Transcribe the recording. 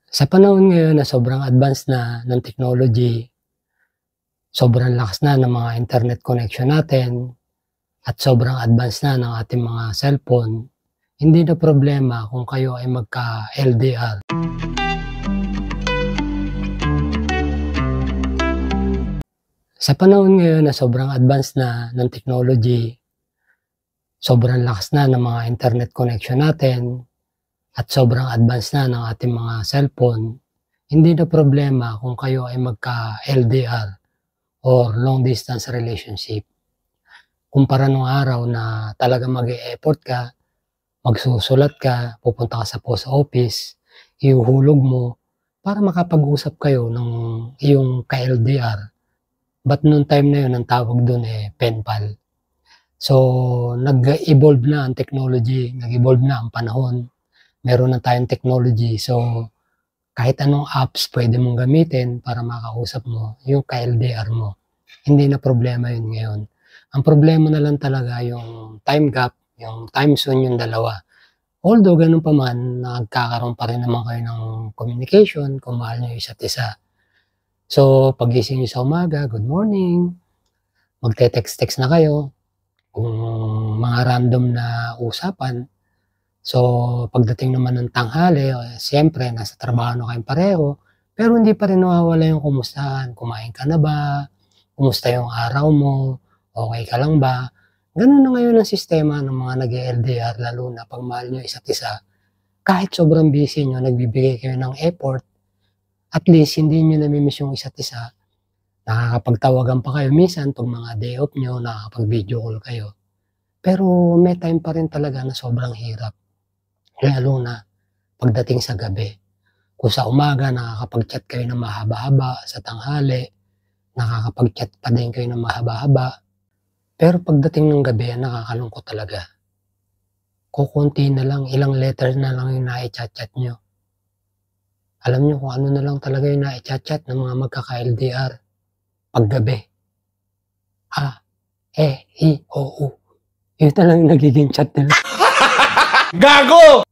Sa panahon ngayon na sobrang advance na ng technology, sobrang lakas na ng mga internet connection natin, at sobrang advance na ng ating mga cellphone, hindi na problema kung kayo ay magka-LDR. Sa panahon ngayon na sobrang advance na ng technology, sobrang lakas na ng mga internet connection natin, at sobrang advance na ng ating mga cellphone, hindi na problema kung kayo ay magka-LDR or long distance relationship. Kumpara nung araw na talaga mag-e-effort ka, magsusulat ka, pupunta ka sa post office, ihuhulog mo para makapag-usap kayo ng iyong ka-LDR. But noong time na yun, ang tawag doon pen pal. So, nag-evolve na ang technology, nag-evolve na ang panahon. Meron na tayong technology. So, kahit anong apps pwede mong gamitin para makausap mo yung ka-LDR mo. Hindi na problema yun ngayon. Ang problema na lang talaga yung time gap, yung time zone yung dalawa. Although ganun pa man, nagkakaroon pa rin naman kayo ng communication kung mahal nyo isa't isa. So, pagising nyo sa umaga, good morning, magte-text-text na kayo, kung mga random na usapan. So, pagdating naman ng tanghali, siyempre, nasa trabaho na kayong pareho, pero hindi pa rin nawawala yung kumustahan. Kumain ka na ba? Kumusta yung araw mo? Okay ka lang ba? Ganun na ngayon ang sistema ng mga nag-LDR, lalo na pag mahal nyo isa't isa. Kahit sobrang busy nyo, nagbibigay kayo ng effort, at least hindi nyo namimiss yung isa't isa. Nakakapagtawagan pa kayo minsan pag mga day off nyo, nakakapag-video call kayo. Pero may time pa rin talaga na sobrang hirap. Lalo na pagdating sa gabi. Kung sa umaga nakakapag-chat kayo ng mahaba-haba, sa tanghali nakakapag-chat pa din kayo ng mahaba-haba. Pero pagdating ng gabi, nakakalungkot talaga. Kukunti na lang, ilang letters na lang yung na-chat-chat nyo. Alam nyo kung ano na lang talaga yung na-chat-chat ng mga magkaka-LDR paggabi. A, E, I, O, U. Yun na lang yung nagiging chat nila. Gago!